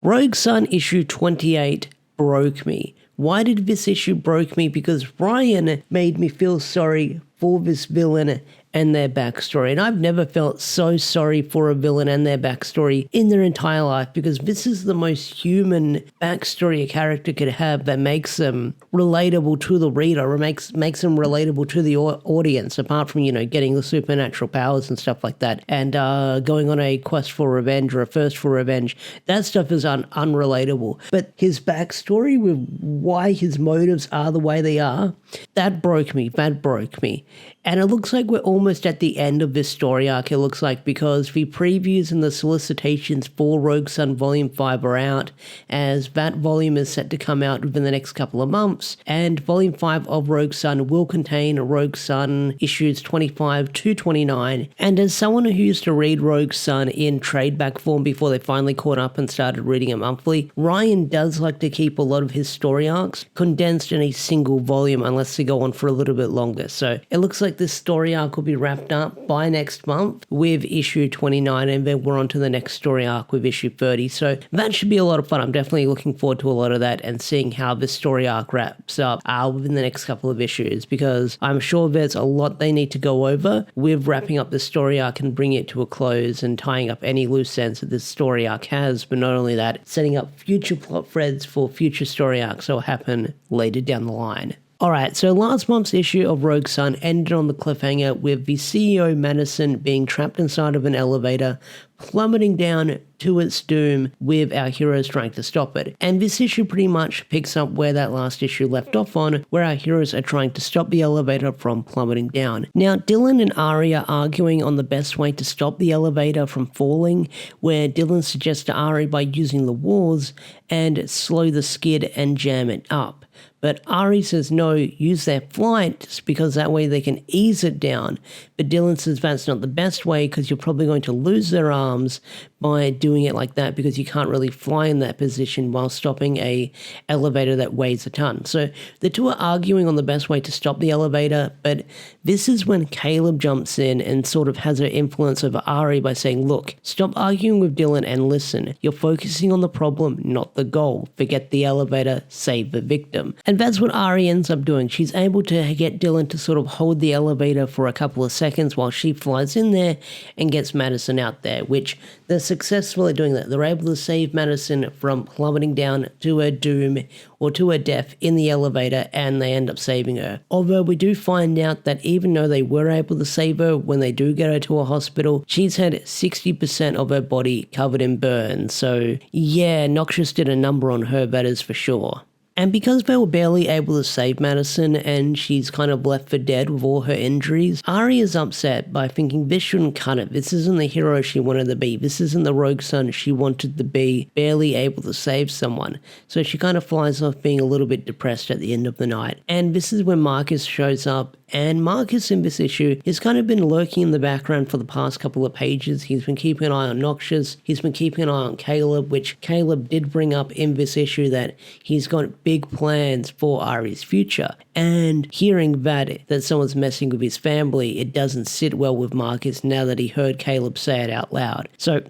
Rogue Sun issue 28 broke me. Why did this issue broke me? Because Ryan made me feel sorry for this villain and their backstory. And I've never felt so sorry for a villain and their backstory in their entire life, because this is the most human backstory a character could have that makes them relatable to the reader, or makes them relatable to the audience, apart from, getting the supernatural powers and stuff like that, and going on a quest for revenge or a thirst for revenge. That stuff is unrelatable. But his backstory with why his motives are the way they are, that broke me. And it looks like we're almost at the end of this story arc, it looks like, because the previews and the solicitations for Rogue Sun Volume 5 are out, as that volume is set to come out within the next couple of months, and Volume 5 of Rogue Sun will contain Rogue Sun issues 25 to 29, and as someone who used to read Rogue Sun in trade-back form before they finally caught up and started reading it monthly, Ryan does like to keep a lot of his story arcs condensed in a single volume unless they go on for a little bit longer. So it looks like this story arc will be wrapped up by next month with issue 29, and then we're on to the next story arc with issue 30. So that should be a lot of fun. I'm definitely looking forward to a lot of that and seeing how this story arc wraps up within the next couple of issues, because I'm sure there's a lot they need to go over with wrapping up the story arc and bringing it to a close and tying up any loose ends that this story arc has. But not only that, setting up future plot threads for future story arcs that will happen later down the line. Alright, so last month's issue of Rogue Sun ended on the cliffhanger with the CEO Madison being trapped inside of an elevator, plummeting down to its doom with our heroes trying to stop it. And this issue pretty much picks up where that last issue left off on, where our heroes are trying to stop the elevator from plummeting down. Now, Dylan and Ari are arguing on the best way to stop the elevator from falling, where Dylan suggests to Ari by using the walls and slow the skid and jam it up. But Ari says no, use their flight, because that way they can ease it down. But Dylan says that's not the best way, because you're probably going to lose their arms by doing it like that, because you can't really fly in that position while stopping a elevator that weighs a ton. So the two are arguing on the best way to stop the elevator, but this is when Caleb jumps in and sort of has her influence over Ari by saying, look, stop arguing with Dylan and listen. You're focusing on the problem, not the goal. Forget the elevator, save the victim. And that's what Ari ends up doing. She's able to get Dylan to sort of hold the elevator for a couple of seconds while she flies in there and gets Madison out there, which they're successful at doing that. They're able to save Madison from plummeting down to her doom or to her death in the elevator, and they end up saving her. Although we do find out that even though they were able to save her, when they do get her to a hospital, she's had 60% of her body covered in burns. So yeah, Noxious did a number on her, that is for sure. And because they were barely able to save Madison and she's kind of left for dead with all her injuries, Ari is upset by thinking this shouldn't cut it. This isn't the hero she wanted to be. This isn't the Rogue Sun she wanted to be, barely able to save someone. So she kind of flies off being a little bit depressed at the end of the night. And this is when Marcus shows up. And Marcus in this issue has kind of been lurking in the background for the past couple of pages. He's been keeping an eye on Noxious. He's been keeping an eye on Caleb, which Caleb did bring up in this issue that he's got big plans for Ari's future. And hearing that someone's messing with his family, it doesn't sit well with Marcus now that he heard Caleb say it out loud. So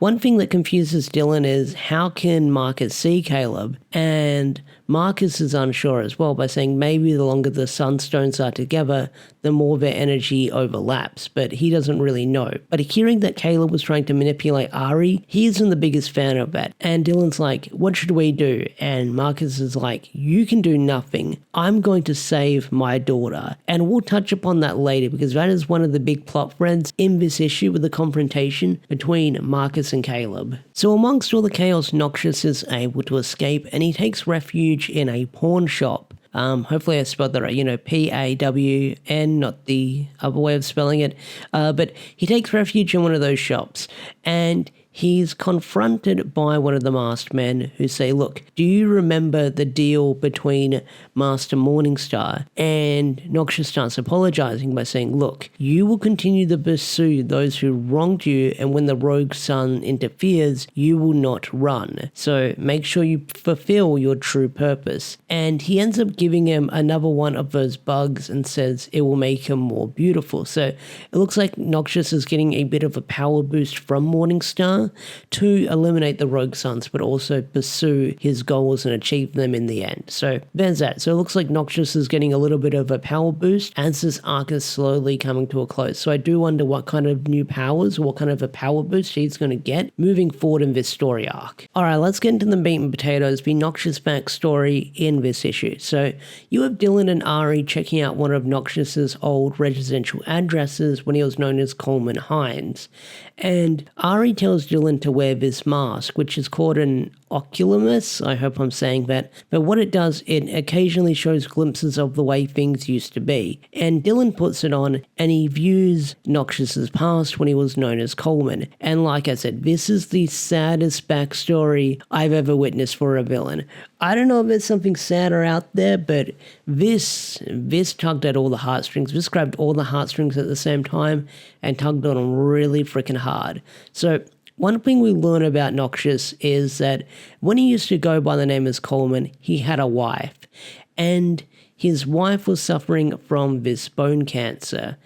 one thing that confuses Dylan is how can Marcus see Caleb? And Marcus is unsure as well by saying maybe the longer the Sunstones are together, the more their energy overlaps, but he doesn't really know. But hearing that Caleb was trying to manipulate Ari, he isn't the biggest fan of that. And Dylan's like, what should we do? And Marcus is like, you can do nothing. I'm going to save my daughter. And we'll touch upon that later, because that is one of the big plot threads in this issue with the confrontation between Marcus and Caleb. So amongst all the chaos, Noxious is able to escape, and he takes refuge in a pawn shop. Hopefully I spelled that right, P-A-W-N, not the other way of spelling it. But he takes refuge in one of those shops, and he's confronted by one of the masked men who say, look, do you remember the deal between Master Morningstar? And Noxious starts apologizing by saying, look, you will continue to pursue those who wronged you, and when the Rogue Sun interferes, you will not run. So make sure you fulfill your true purpose. And he ends up giving him another one of those bugs and says it will make him more beautiful. So it looks like Noxious is getting a bit of a power boost from Morningstar, character to eliminate the Rogue Sons, but also pursue his goals and achieve them in the end. So there's that. So it looks like Noxious is getting a little bit of a power boost as this arc is slowly coming to a close. So I do wonder what kind of new powers, what kind of a power boost he's going to get moving forward in this story arc. Alright, let's get into the meat and potatoes, the Noxious backstory in this issue. So you have Dylan and Ari checking out one of Noxious's old residential addresses when he was known as Coleman Hines. And Ari tells Dylan to wear this mask, which is called an oculomus. I hope I'm saying that. But what it does, it occasionally shows glimpses of the way things used to be. And Dylan puts it on and he views Noxious's past when he was known as Coleman. And like I said, this is the saddest backstory I've ever witnessed for a villain. I don't know if there's something sadder out there, but this tugged at all the heartstrings. This grabbed all the heartstrings at the same time and tugged on them really freaking hard. So one thing we learn about Noxious is that when he used to go by the name as Coleman, he had a wife. And his wife was suffering from this bone cancer.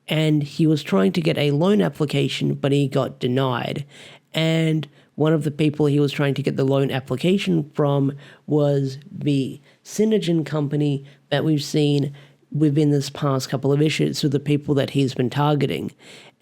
And he was trying to get a loan application, but he got denied. And one of the people he was trying to get the loan application from was the Synergen company that we've seen within this past couple of issues, so the people that he's been targeting.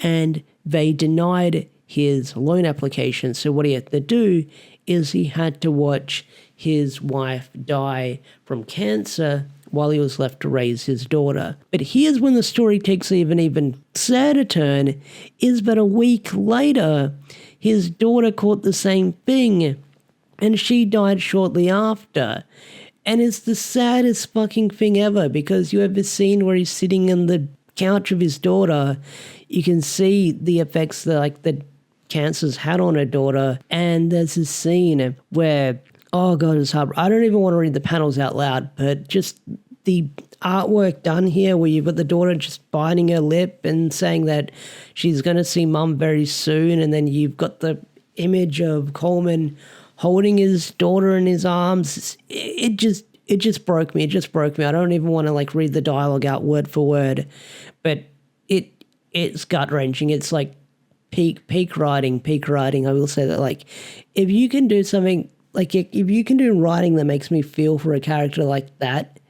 And they denied his loan application, so what he had to do is he had to watch his wife die from cancer while he was left to raise his daughter. But here's when the story takes an even sadder turn, is that a week later, his daughter caught the same thing, and she died shortly after. And it's the saddest fucking thing ever, because you have this scene where he's sitting on the couch of his daughter. You can see the effects that the cancer's had on her daughter, and there's this scene where, oh god, it's hard. I don't even want to read the panels out loud, but just the artwork done here where you've got the daughter just biting her lip and saying that she's going to see mum very soon, and then you've got the image of Coleman holding his daughter in his arms. It just broke me. It just broke me. I don't even want to read the dialogue out word for word, but it's gut-wrenching. It's like peak writing. I will say that, if you can do something, if you can do writing that makes me feel for a character like that,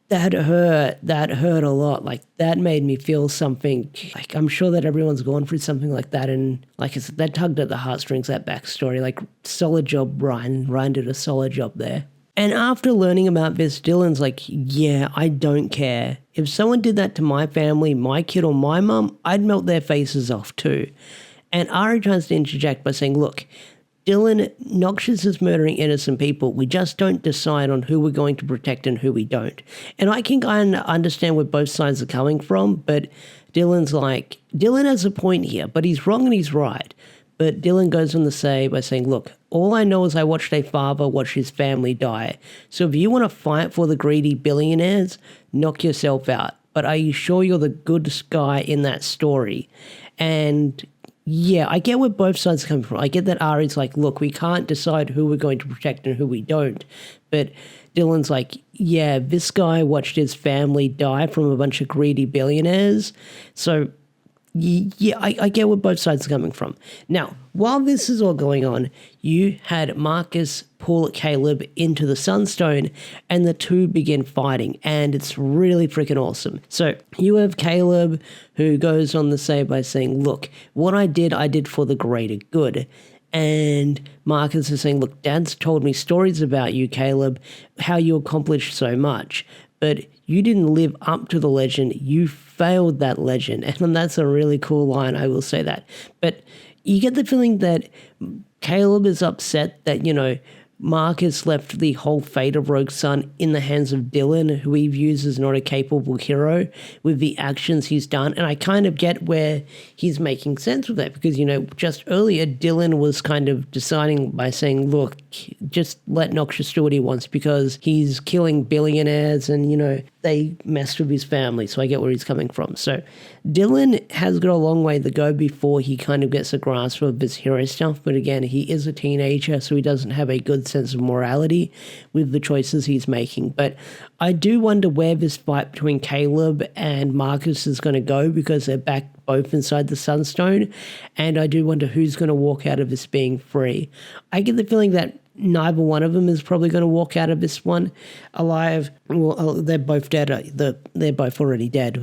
that hurt a lot. That made me feel something. I'm sure that everyone's gone through something like that, and like I said, that tugged at the heartstrings, that backstory. Solid job, Ryan. Ryan did a solid job there. And after learning about this, Dylan's like, yeah, I don't care. If someone did that to my family, my kid or my mum, I'd melt their faces off too. And Ari tries to interject by saying, look, Dylan, Noxious is murdering innocent people. We just don't decide on who we're going to protect and who we don't. And I can kind of understand where both sides are coming from, but Dylan has a point here, but he's wrong and he's right. But Dylan goes on to say by saying, look, all I know is I watched a father watch his family die. So if you want to fight for the greedy billionaires, knock yourself out. But are you sure you're the good guy in that story? And yeah, I get where both sides are coming from. I get that Ari's like, look, we can't decide who we're going to protect and who we don't. But Dylan's like, yeah, this guy watched his family die from a bunch of greedy billionaires. So yeah, I get where both sides are coming from. Now, while this is all going on, you had Marcus pull Caleb into the Sunstone, and the two begin fighting, and it's really freaking awesome. So you have Caleb, who goes on to say by saying, look, what I did for the greater good. And Marcus is saying, look, Dad's told me stories about you, Caleb, how you accomplished so much, but you didn't live up to the legend. You failed that legend. And that's a really cool line, I will say that. But you get the feeling that Caleb is upset that, Marcus left the whole fate of Rogue Sun in the hands of Dylan, who he views as not a capable hero, with the actions he's done. And I kind of get where he's making sense with that, because, just earlier, Dylan was kind of deciding by saying, look, just let Noxious do what he wants, because he's killing billionaires and, they messed with his family. So I get where he's coming from. So Dylan has got a long way to go before he kind of gets a grasp of this hero stuff. But again, he is a teenager, so he doesn't have a good sense of morality with the choices he's making. But I do wonder where this fight between Caleb and Marcus is going to go, because they're back both inside the Sunstone, and I do wonder who's going to walk out of this being free. I get the feeling that neither one of them is probably going to walk out of this one alive. Well, they're both dead. They're both already dead,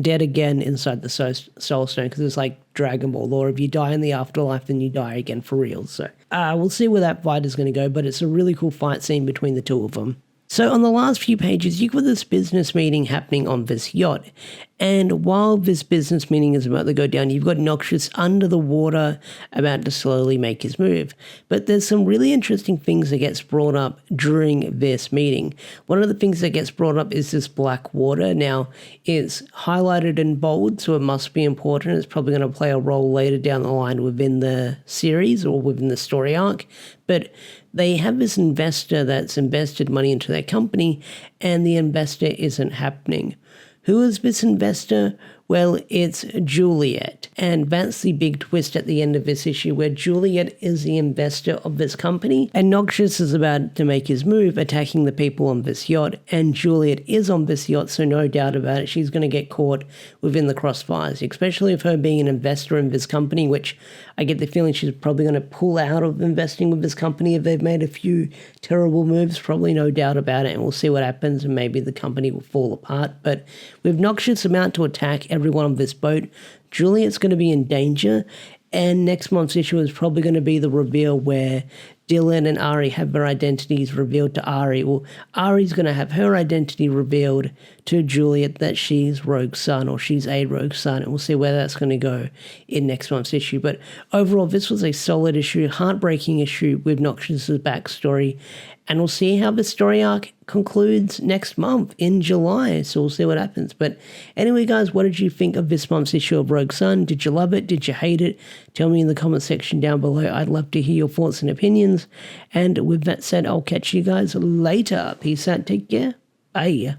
dead again inside the Soul Stone, because it's like Dragon Ball, or if you die in the afterlife, then you die again for real. So we'll see where that fight is going to go, but it's a really cool fight scene between the two of them. So on the last few pages, you've got this business meeting happening on this yacht. And while this business meeting is about to go down, you've got Noxious under the water about to slowly make his move. But there's some really interesting things that gets brought up during this meeting. One of the things that gets brought up is this black water. Now, it's highlighted in bold, so it must be important. It's probably going to play a role later down the line within the series or within the story arc. But they have this investor that's invested money into their company, and the investor isn't happening. Who is this investor? Well, it's Juliet. And that's the big twist at the end of this issue, where Juliet is the investor of this company, and Noxious is about to make his move, attacking the people on this yacht, and Juliet is on this yacht, so no doubt about it, she's going to get caught within the crossfires, especially of her being an investor in this company, which I get the feeling she's probably going to pull out of investing with this company if they've made a few terrible moves, probably no doubt about it, and we'll see what happens, and maybe the company will fall apart. But with Noxious about to attack everyone on this boat, Juliet's going to be in danger, and next month's issue is probably going to be the reveal where Dylan and Ari have their identities revealed to Ari. Well, Ari's going to have her identity revealed to Juliet that she's Rogue's son, or she's a Rogue's son, and we'll see where that's going to go in next month's issue. But overall, this was a solid issue, heartbreaking issue with Noxious's backstory, and we'll see how the story arc concludes next month in July, so we'll see what happens. But anyway, guys, what did you think of this month's issue of Rogue's Son? Did you love it? Did you hate it? Tell me in the comment section down below. I'd love to hear your thoughts and opinions. And with that said, I'll catch you guys later. Peace out. Take care. Bye.